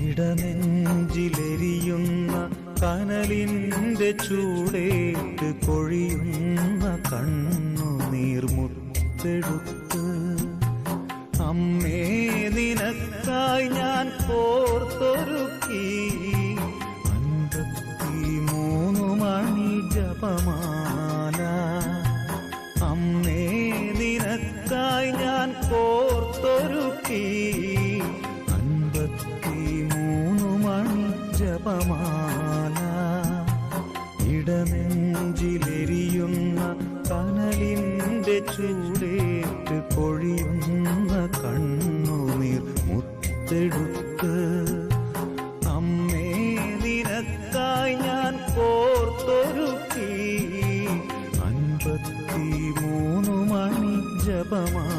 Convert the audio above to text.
ഇടനെഞ്ചിലെരിയുന്ന കനലിന്റെ ചൂടേറ്റ് കൊഴിയുന്ന കണ്ണുനീർമുത്തെടുത്ത് അമ്മേ നിനക്കായി ഞാൻ കോർത്തൊരുക്കി 53 മണി ജപമാല. അമ്മേ നിനക്കായി ഞാൻ കോർത്തൊരുക്കി 53 മണി ജപമാല. ഇടനെഞ്ചിലെരിയുന്ന കനലിന്റെ ചൂടേറ്റ് കൊഴിയുന്ന കണ്ണുനീർ മുത്തെടുത്ത് അമ്മേ നിനക്കായി ഞാൻ കോർത്തൊരുക്കി 53 മണി ജപമാല.